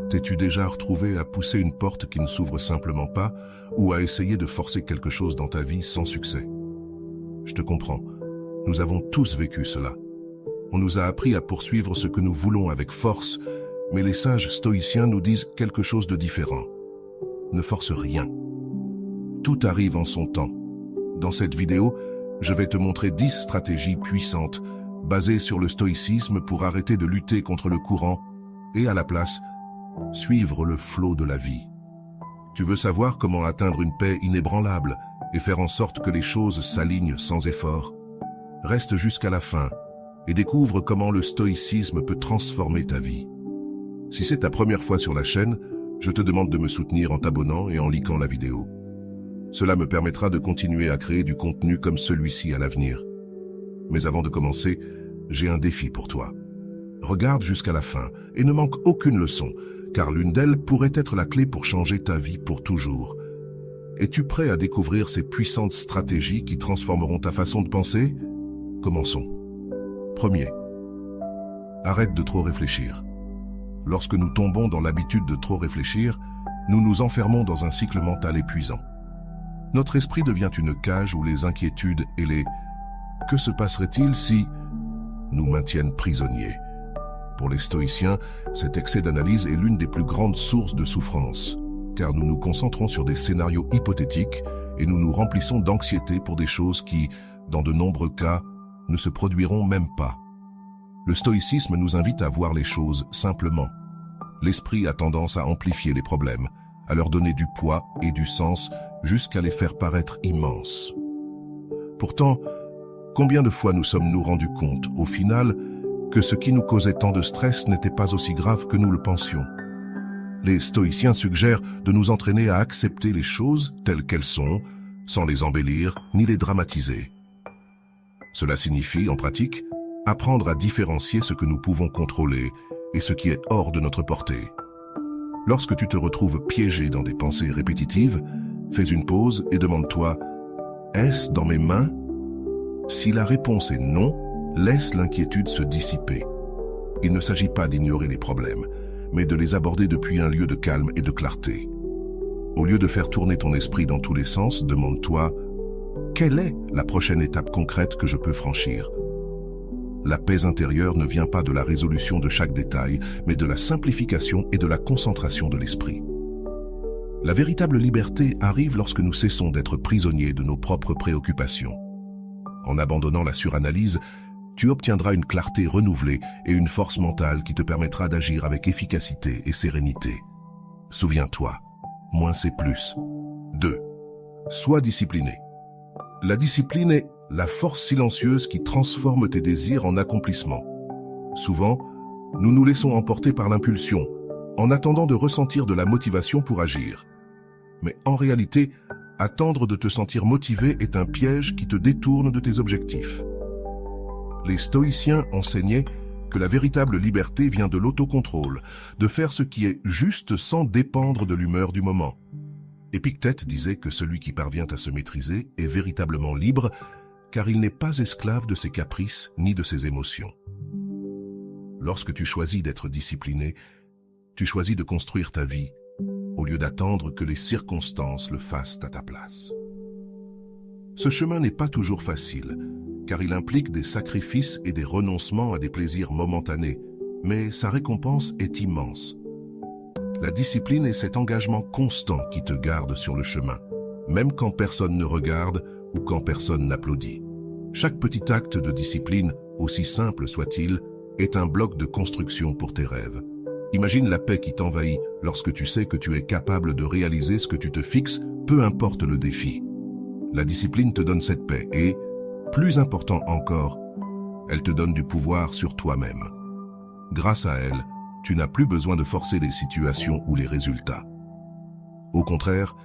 T'es-tu déjà retrouvé à pousser une porte qui ne s'ouvre simplement pas ou à essayer de forcer quelque chose dans ta vie sans succès? Je te comprends. Nous avons tous vécu cela. On nous a appris à poursuivre ce que nous voulons avec force, mais les sages stoïciens nous disent quelque chose de différent. Ne force rien. Tout arrive en son temps. Dans cette vidéo, je vais te montrer 10 stratégies puissantes basées sur le stoïcisme pour arrêter de lutter contre le courant et à la place, suivre le flot de la vie. Tu veux savoir comment atteindre une paix inébranlable et faire en sorte que les choses s'alignent sans effort? Reste jusqu'à la fin et découvre comment le stoïcisme peut transformer ta vie. Si c'est ta première fois sur la chaîne, je te demande de me soutenir en t'abonnant et en likant la vidéo. Cela me permettra de continuer à créer du contenu comme celui-ci à l'avenir. Mais avant de commencer, j'ai un défi pour toi. Regarde jusqu'à la fin et ne manque aucune leçon, car l'une d'elles pourrait être la clé pour changer ta vie pour toujours. Es-tu prêt à découvrir ces puissantes stratégies qui transformeront ta façon de penser? Commençons. Premier, arrête de trop réfléchir. Lorsque nous tombons dans l'habitude de trop réfléchir, nous nous enfermons dans un cycle mental épuisant. Notre esprit devient une cage où les inquiétudes et les « que se passerait-il si » nous maintiennent prisonniers. Pour les stoïciens, cet excès d'analyse est l'une des plus grandes sources de souffrance, car nous nous concentrons sur des scénarios hypothétiques et nous nous remplissons d'anxiété pour des choses qui, dans de nombreux cas, ne se produiront même pas. Le stoïcisme nous invite à voir les choses simplement. L'esprit a tendance à amplifier les problèmes, à leur donner du poids et du sens jusqu'à les faire paraître immenses. Pourtant, combien de fois nous sommes-nous rendus compte, au final, que ce qui nous causait tant de stress n'était pas aussi grave que nous le pensions? Les stoïciens suggèrent de nous entraîner à accepter les choses telles qu'elles sont, sans les embellir ni les dramatiser. Cela signifie, en pratique, apprendre à différencier ce que nous pouvons contrôler et ce qui est hors de notre portée. Lorsque tu te retrouves piégé dans des pensées répétitives, fais une pause et demande-toi « Est-ce dans mes mains ?» Si la réponse est non, laisse l'inquiétude se dissiper. Il ne s'agit pas d'ignorer les problèmes, mais de les aborder depuis un lieu de calme et de clarté. Au lieu de faire tourner ton esprit dans tous les sens, demande-toi « Quelle est la prochaine étape concrète que je peux franchir ?» La paix intérieure ne vient pas de la résolution de chaque détail, mais de la simplification et de la concentration de l'esprit. La véritable liberté arrive lorsque nous cessons d'être prisonniers de nos propres préoccupations. En abandonnant la suranalyse, tu obtiendras une clarté renouvelée et une force mentale qui te permettra d'agir avec efficacité et sérénité. Souviens-toi, moins c'est plus. 2. Sois discipliné. La discipline est la force silencieuse qui transforme tes désirs en accomplissements. Souvent, nous nous laissons emporter par l'impulsion, en attendant de ressentir de la motivation pour agir. Mais en réalité, attendre de te sentir motivé est un piège qui te détourne de tes objectifs. Les stoïciens enseignaient que la véritable liberté vient de l'autocontrôle, de faire ce qui est juste sans dépendre de l'humeur du moment. Épictète disait que celui qui parvient à se maîtriser est véritablement libre, car il n'est pas esclave de ses caprices ni de ses émotions. Lorsque tu choisis d'être discipliné, tu choisis de construire ta vie, au lieu d'attendre que les circonstances le fassent à ta place. Ce chemin n'est pas toujours facile, car il implique des sacrifices et des renoncements à des plaisirs momentanés, mais sa récompense est immense. La discipline est cet engagement constant qui te garde sur le chemin, même quand personne ne regarde ou quand personne n'applaudit. Chaque petit acte de discipline, aussi simple soit-il, est un bloc de construction pour tes rêves. Imagine la paix qui t'envahit lorsque tu sais que tu es capable de réaliser ce que tu te fixes, peu importe le défi. La discipline te donne cette paix et, plus important encore, elle te donne du pouvoir sur toi-même. Grâce à elle, tu n'as plus besoin de forcer les situations ou les résultats. Au contraire,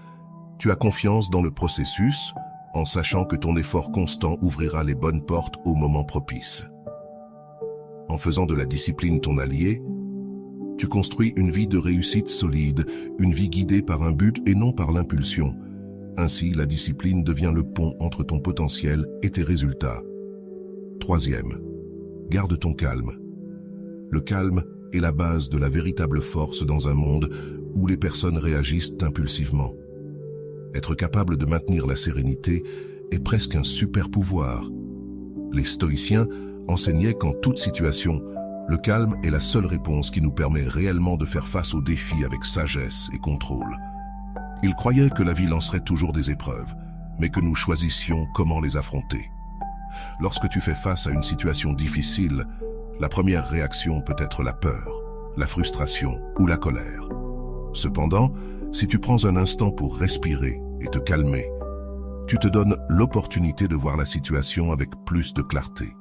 tu as confiance dans le processus, en sachant que ton effort constant ouvrira les bonnes portes au moment propice. En faisant de la discipline ton allié, tu construis une vie de réussite solide, une vie guidée par un but et non par l'impulsion. Ainsi, la discipline devient le pont entre ton potentiel et tes résultats. 3e, garde ton calme. Le calme est la base de la véritable force dans un monde où les personnes réagissent impulsivement. Être capable de maintenir la sérénité est presque un super pouvoir. Les stoïciens enseignaient qu'en toute situation, le calme est la seule réponse qui nous permet réellement de faire face aux défis avec sagesse et contrôle. Ils croyaient que la vie lancerait toujours des épreuves, mais que nous choisissions comment les affronter. Lorsque tu fais face à une situation difficile, la première réaction peut être la peur, la frustration ou la colère. Cependant, si tu prends un instant pour respirer et te calmer, tu te donnes l'opportunité de voir la situation avec plus de clarté.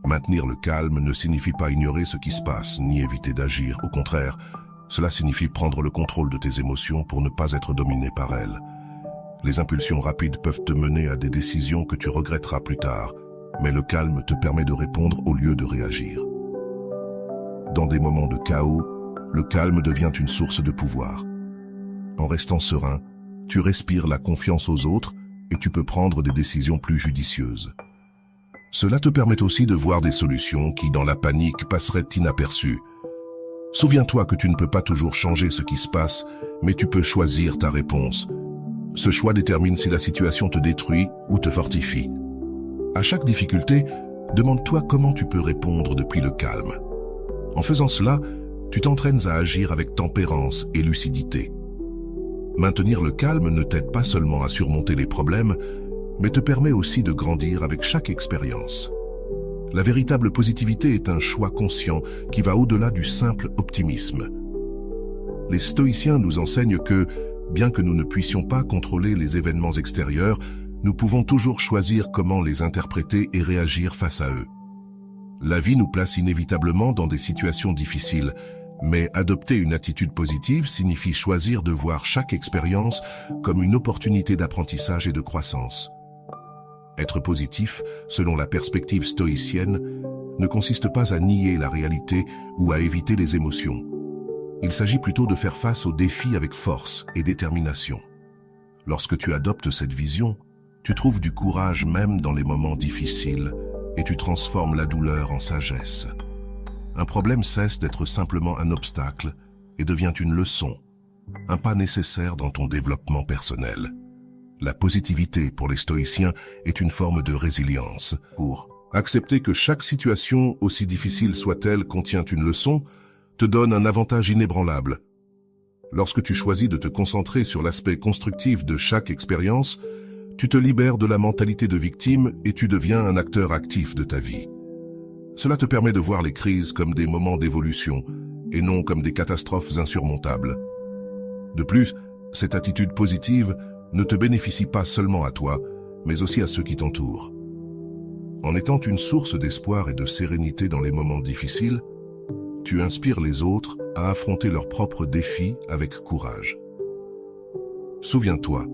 Maintenir le calme ne signifie pas ignorer ce qui se passe, ni éviter d'agir. Au contraire, cela signifie prendre le contrôle de tes émotions pour ne pas être dominé par elles. Les impulsions rapides peuvent te mener à des décisions que tu regretteras plus tard, mais le calme te permet de répondre au lieu de réagir. Dans des moments de chaos, le calme devient une source de pouvoir. En restant serein, tu respires la confiance aux autres et tu peux prendre des décisions plus judicieuses. Cela te permet aussi de voir des solutions qui, dans la panique, passeraient inaperçues. Souviens-toi que tu ne peux pas toujours changer ce qui se passe, mais tu peux choisir ta réponse. Ce choix détermine si la situation te détruit ou te fortifie. À chaque difficulté, demande-toi comment tu peux répondre depuis le calme. En faisant cela, tu t'entraînes à agir avec tempérance et lucidité. Maintenir le calme ne t'aide pas seulement à surmonter les problèmes, mais te permet aussi de grandir avec chaque expérience. La véritable positivité est un choix conscient qui va au-delà du simple optimisme. Les stoïciens nous enseignent que, bien que nous ne puissions pas contrôler les événements extérieurs, nous pouvons toujours choisir comment les interpréter et réagir face à eux. La vie nous place inévitablement dans des situations difficiles, mais adopter une attitude positive signifie choisir de voir chaque expérience comme une opportunité d'apprentissage et de croissance. Être positif, selon la perspective stoïcienne, ne consiste pas à nier la réalité ou à éviter les émotions. Il s'agit plutôt de faire face aux défis avec force et détermination. Lorsque tu adoptes cette vision, tu trouves du courage même dans les moments difficiles et tu transformes la douleur en sagesse. Un problème cesse d'être simplement un obstacle et devient une leçon, un pas nécessaire dans ton développement personnel. La positivité pour les stoïciens est une forme de résilience. Pour accepter que chaque situation, aussi difficile soit-elle, contient une leçon, te donne un avantage inébranlable. Lorsque tu choisis de te concentrer sur l'aspect constructif de chaque expérience, tu te libères de la mentalité de victime et tu deviens un acteur actif de ta vie. Cela te permet de voir les crises comme des moments d'évolution et non comme des catastrophes insurmontables. De plus, cette attitude positive ne te bénéficie pas seulement à toi, mais aussi à ceux qui t'entourent. En étant une source d'espoir et de sérénité dans les moments difficiles, tu inspires les autres à affronter leurs propres défis avec courage. Souviens-toi,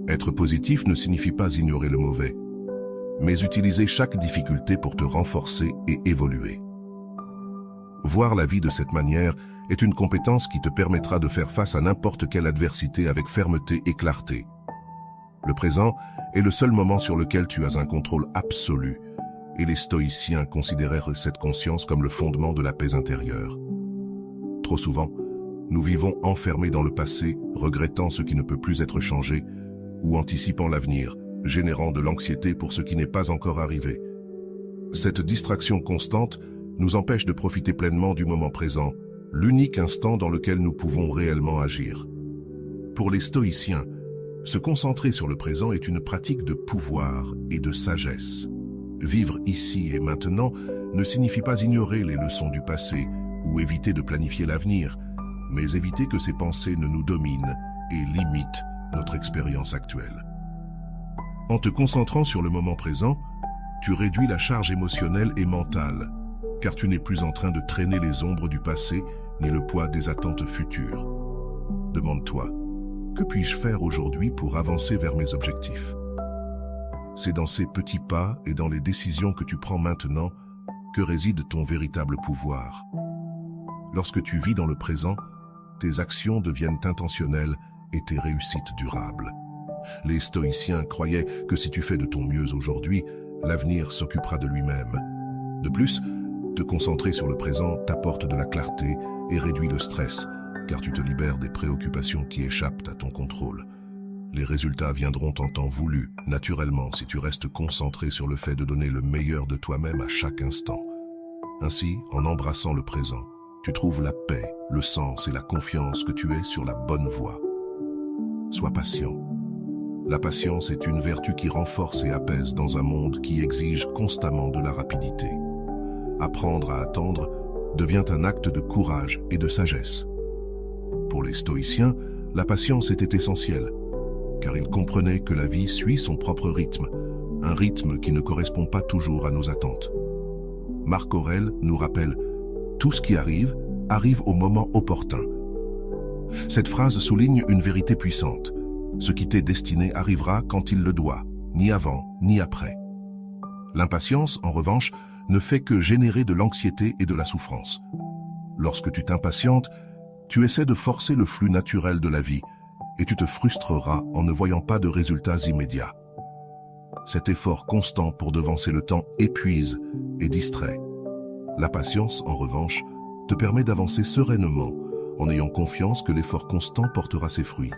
être positif ne signifie pas ignorer le mauvais, mais utiliser chaque difficulté pour te renforcer et évoluer. Voir la vie de cette manière est une compétence qui te permettra de faire face à n'importe quelle adversité avec fermeté et clarté. Le présent est le seul moment sur lequel tu as un contrôle absolu, et les stoïciens considérèrent cette conscience comme le fondement de la paix intérieure. Trop souvent, nous vivons enfermés dans le passé, regrettant ce qui ne peut plus être changé, ou anticipant l'avenir, générant de l'anxiété pour ce qui n'est pas encore arrivé. Cette distraction constante nous empêche de profiter pleinement du moment présent, l'unique instant dans lequel nous pouvons réellement agir. Pour les stoïciens, se concentrer sur le présent est une pratique de pouvoir et de sagesse. Vivre ici et maintenant ne signifie pas ignorer les leçons du passé ou éviter de planifier l'avenir, mais éviter que ces pensées ne nous dominent et limitent notre expérience actuelle. En te concentrant sur le moment présent, tu réduis la charge émotionnelle et mentale, car tu n'es plus en train de traîner les ombres du passé ni le poids des attentes futures. Demande-toi, que puis-je faire aujourd'hui pour avancer vers mes objectifs ? C'est dans ces petits pas et dans les décisions que tu prends maintenant que réside ton véritable pouvoir. Lorsque tu vis dans le présent, tes actions deviennent intentionnelles et tes réussites durables. Les stoïciens croyaient que si tu fais de ton mieux aujourd'hui, l'avenir s'occupera de lui-même. De plus, Te concentrer sur le présent t'apporte de la clarté et réduit le stress, car tu te libères des préoccupations qui échappent à ton contrôle. Les résultats viendront en temps voulu, naturellement, si tu restes concentré sur le fait de donner le meilleur de toi-même à chaque instant. Ainsi, en embrassant le présent, tu trouves la paix, le sens et la confiance que tu es sur la bonne voie. Sois patient. La patience est une vertu qui renforce et apaise dans un monde qui exige constamment de la rapidité. Apprendre à attendre devient un acte de courage et de sagesse. Pour les stoïciens, la patience était essentielle, car ils comprenaient que la vie suit son propre rythme, un rythme qui ne correspond pas toujours à nos attentes. Marc Aurèle nous rappelle « Tout ce qui arrive, arrive au moment opportun ». Cette phrase souligne une vérité puissante. Ce qui t'est destiné arrivera quand il le doit, ni avant, ni après. L'impatience, en revanche, ne fait que générer de l'anxiété et de la souffrance. Lorsque tu t'impatientes, tu essaies de forcer le flux naturel de la vie et tu te frustreras en ne voyant pas de résultats immédiats. Cet effort constant pour devancer le temps épuise et distrait. La patience, en revanche, te permet d'avancer sereinement en ayant confiance que l'effort constant portera ses fruits.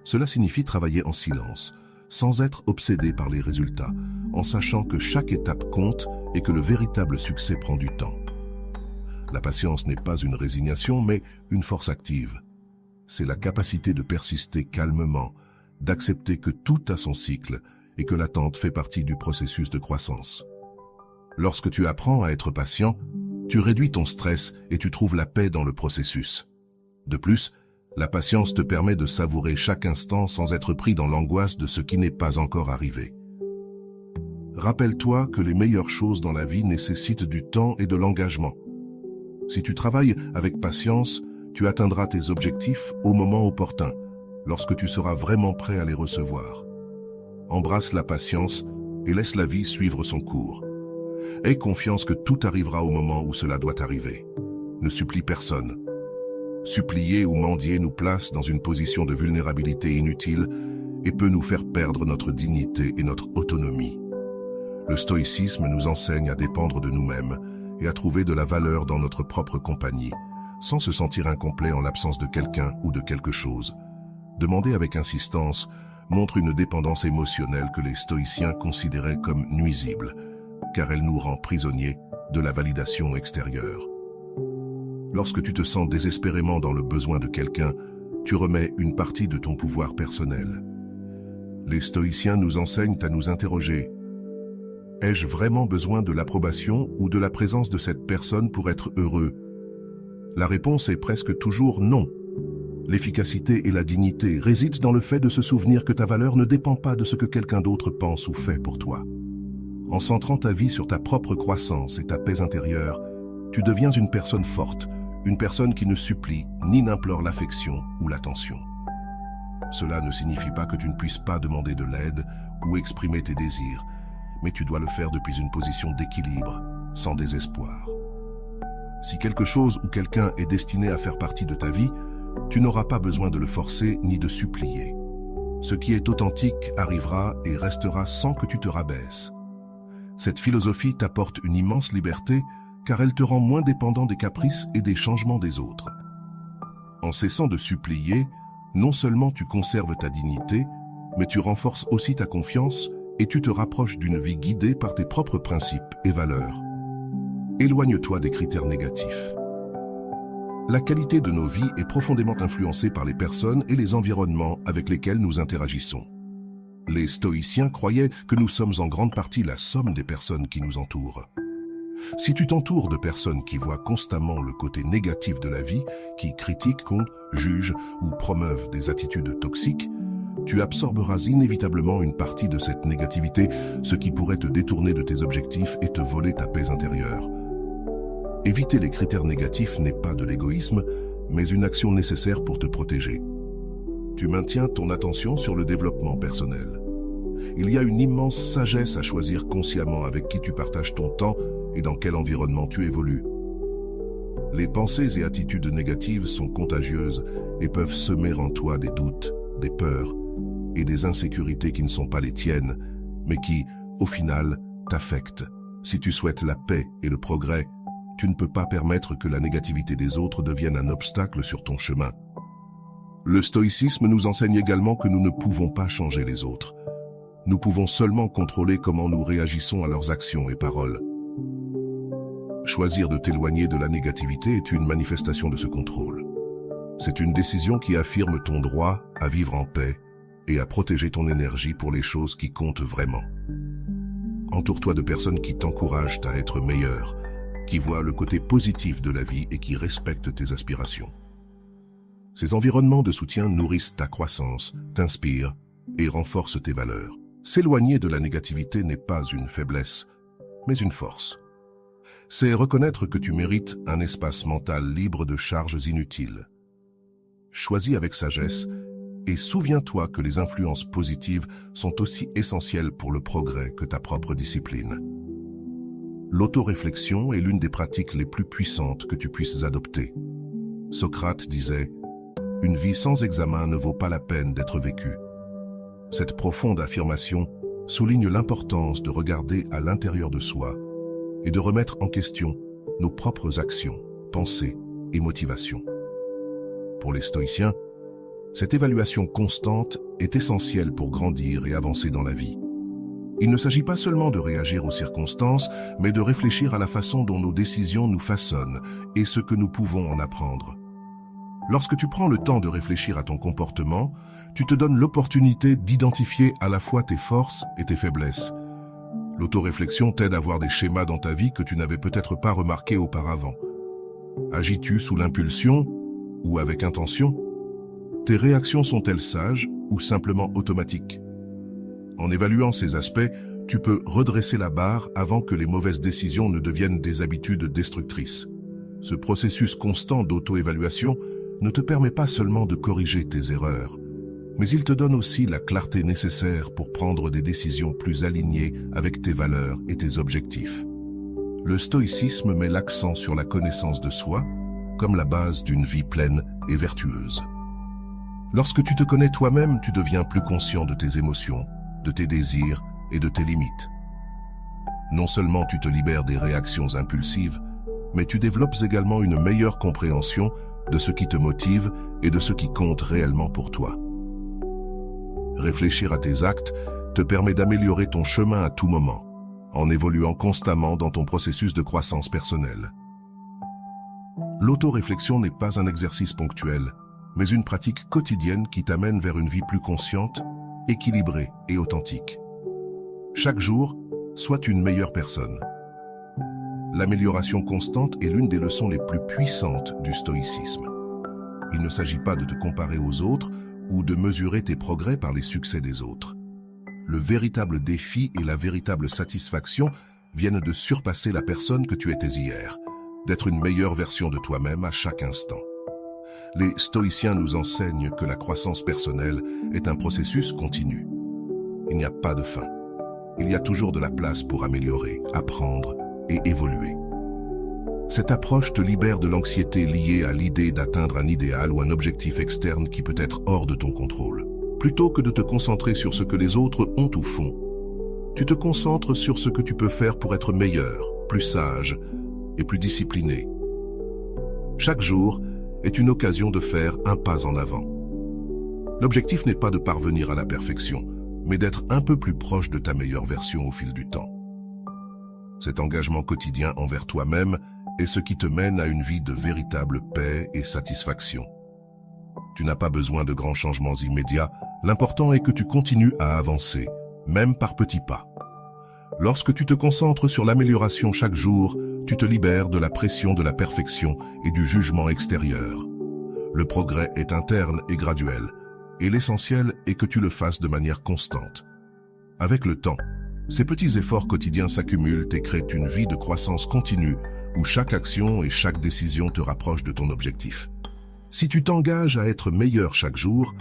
Cela signifie travailler en silence, sans être obsédé par les résultats, en sachant que chaque étape compte et que le véritable succès prend du temps. La patience n'est pas une résignation, mais une force active. C'est la capacité de persister calmement, d'accepter que tout a son cycle et que l'attente fait partie du processus de croissance. Lorsque tu apprends à être patient, tu réduis ton stress et tu trouves la paix dans le processus. De plus, la patience te permet de savourer chaque instant sans être pris dans l'angoisse de ce qui n'est pas encore arrivé. Rappelle-toi que les meilleures choses dans la vie nécessitent du temps et de l'engagement. Si tu travailles avec patience, tu atteindras tes objectifs au moment opportun, lorsque tu seras vraiment prêt à les recevoir. Embrasse la patience et laisse la vie suivre son cours. Aie confiance que tout arrivera au moment où cela doit arriver. Ne supplie personne. Supplier ou mendier nous place dans une position de vulnérabilité inutile et peut nous faire perdre notre dignité et notre autonomie. Le stoïcisme nous enseigne à dépendre de nous-mêmes et à trouver de la valeur dans notre propre compagnie, sans se sentir incomplet en l'absence de quelqu'un ou de quelque chose. Demander avec insistance montre une dépendance émotionnelle que les stoïciens considéraient comme nuisible, car elle nous rend prisonniers de la validation extérieure. Lorsque tu te sens désespérément dans le besoin de quelqu'un, tu remets une partie de ton pouvoir personnel. Les stoïciens nous enseignent à nous interroger. Ai-je vraiment besoin de l'approbation ou de la présence de cette personne pour être heureux? La réponse est presque toujours non. L'efficacité et la dignité résident dans le fait de se souvenir que ta valeur ne dépend pas de ce que quelqu'un d'autre pense ou fait pour toi. En centrant ta vie sur ta propre croissance et ta paix intérieure, tu deviens une personne forte, une personne qui ne supplie ni n'implore l'affection ou l'attention. Cela ne signifie pas que tu ne puisses pas demander de l'aide ou exprimer tes désirs, mais tu dois le faire depuis une position d'équilibre, sans désespoir. Si quelque chose ou quelqu'un est destiné à faire partie de ta vie, tu n'auras pas besoin de le forcer ni de supplier. Ce qui est authentique arrivera et restera sans que tu te rabaisses. Cette philosophie t'apporte une immense liberté car elle te rend moins dépendant des caprices et des changements des autres. En cessant de supplier, non seulement tu conserves ta dignité, mais tu renforces aussi ta confiance et tu te rapproches d'une vie guidée par tes propres principes et valeurs. Éloigne-toi des critères négatifs. La qualité de nos vies est profondément influencée par les personnes et les environnements avec lesquels nous interagissons. Les stoïciens croyaient que nous sommes en grande partie la somme des personnes qui nous entourent. Si tu t'entoures de personnes qui voient constamment le côté négatif de la vie, qui critiquent, jugent ou promeuvent des attitudes toxiques, tu absorberas inévitablement une partie de cette négativité, ce qui pourrait te détourner de tes objectifs et te voler ta paix intérieure. Éviter les critères négatifs n'est pas de l'égoïsme, mais une action nécessaire pour te protéger. Tu maintiens ton attention sur le développement personnel. Il y a une immense sagesse à choisir consciemment avec qui tu partages ton temps et dans quel environnement tu évolues. Les pensées et attitudes négatives sont contagieuses et peuvent semer en toi des doutes, des peurs et des insécurités qui ne sont pas les tiennes, mais qui, au final, t'affectent. Si tu souhaites la paix et le progrès, Tu ne peux pas permettre que la négativité des autres devienne un obstacle sur ton chemin. Le stoïcisme nous enseigne également que nous ne pouvons pas changer les autres. Nous pouvons seulement contrôler comment nous réagissons à leurs actions et paroles. Choisir de t'éloigner de la négativité est une manifestation de ce contrôle. C'est une décision qui affirme ton droit à vivre en paix et à protéger ton énergie pour les choses qui comptent vraiment. Entoure-toi de personnes qui t'encouragent à être meilleur, qui voient le côté positif de la vie et qui respectent tes aspirations. Ces environnements de soutien nourrissent ta croissance, t'inspirent et renforcent tes valeurs. S'éloigner de la négativité n'est pas une faiblesse, mais une force. C'est reconnaître que tu mérites un espace mental libre de charges inutiles. Choisis avec sagesse et souviens-toi que les influences positives sont aussi essentielles pour le progrès que ta propre discipline. L'autoréflexion est l'une des pratiques les plus puissantes que tu puisses adopter. Socrate disait « Une vie sans examen ne vaut pas la peine d'être vécue ». Cette profonde affirmation souligne l'importance de regarder à l'intérieur de soi et de remettre en question nos propres actions, pensées et motivations. Pour les stoïciens, cette évaluation constante est essentielle pour grandir et avancer dans la vie. Il ne s'agit pas seulement de réagir aux circonstances, mais de réfléchir à la façon dont nos décisions nous façonnent et ce que nous pouvons en apprendre. Lorsque tu prends le temps de réfléchir à ton comportement, tu te donnes l'opportunité d'identifier à la fois tes forces et tes faiblesses. L'autoréflexion t'aide à voir des schémas dans ta vie que tu n'avais peut-être pas remarqués auparavant. Agis-tu sous l'impulsion ou avec intention? Tes réactions sont-elles sages ou simplement automatiques? En évaluant ces aspects, tu peux redresser la barre avant que les mauvaises décisions ne deviennent des habitudes destructrices. Ce processus constant d'auto-évaluation ne te permet pas seulement de corriger tes erreurs, mais il te donne aussi la clarté nécessaire pour prendre des décisions plus alignées avec tes valeurs et tes objectifs. Le stoïcisme met l'accent sur la connaissance de soi comme la base d'une vie pleine et vertueuse. Lorsque tu te connais toi-même, tu deviens plus conscient de tes émotions, de tes désirs et de tes limites. Non seulement tu te libères des réactions impulsives, mais tu développes également une meilleure compréhension de ce qui te motive et de ce qui compte réellement pour toi. Réfléchir à tes actes te permet d'améliorer ton chemin à tout moment, en évoluant constamment dans ton processus de croissance personnelle. L'autoréflexion n'est pas un exercice ponctuel, mais une pratique quotidienne qui t'amène vers une vie plus consciente, équilibrée et authentique. Chaque jour, sois une meilleure personne. L'amélioration constante est l'une des leçons les plus puissantes du stoïcisme. Il ne s'agit pas de te comparer aux autres ou de mesurer tes progrès par les succès des autres. Le véritable défi et la véritable satisfaction viennent de surpasser la personne que tu étais hier, d'être une meilleure version de toi-même à chaque instant. Les stoïciens nous enseignent que la croissance personnelle est un processus continu. Il n'y a pas de fin. Il y a toujours de la place pour améliorer, apprendre et évoluer. Cette approche te libère de l'anxiété liée à l'idée d'atteindre un idéal ou un objectif externe qui peut être hors de ton contrôle. Plutôt que de te concentrer sur ce que les autres ont ou font, tu te concentres sur ce que tu peux faire pour être meilleur, plus sage et plus discipliné. Chaque jour est une occasion de faire un pas en avant. L'objectif n'est pas de parvenir à la perfection, mais d'être un peu plus proche de ta meilleure version au fil du temps. Cet engagement quotidien envers toi-même est ce qui te mène à une vie de véritable paix et satisfaction. Tu n'as pas besoin de grands changements immédiats, l'important est que tu continues à avancer, même par petits pas. Lorsque tu te concentres sur l'amélioration chaque jour, tu te libères de la pression de la perfection et du jugement extérieur. Le progrès est interne et graduel, et l'essentiel est que tu le fasses de manière constante. Avec le temps, ces petits efforts quotidiens s'accumulent et créent une vie de croissance continue où chaque action et chaque décision te rapprochent de ton objectif. Si tu t'engages à être meilleur chaque jour,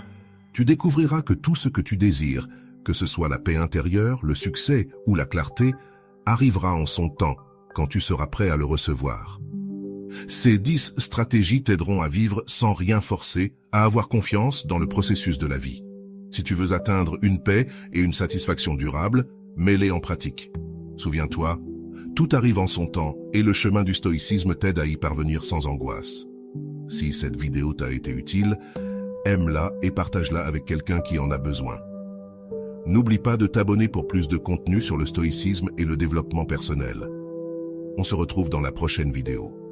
tu découvriras que tout ce que tu désires, que ce soit la paix intérieure, le succès ou la clarté, arrivera en son temps quand tu seras prêt à le recevoir. Ces 10 stratégies t'aideront à vivre sans rien forcer, à avoir confiance dans le processus de la vie. Si tu veux atteindre une paix et une satisfaction durable, mets-les en pratique. Souviens-toi, Tout arrive en son temps et le chemin du stoïcisme t'aide à y parvenir sans angoisse. Si cette vidéo t'a été utile, aime-la et partage-la avec quelqu'un qui en a besoin. N'oublie pas de t'abonner pour plus de contenu sur le stoïcisme et le développement personnel. On se retrouve dans la prochaine vidéo.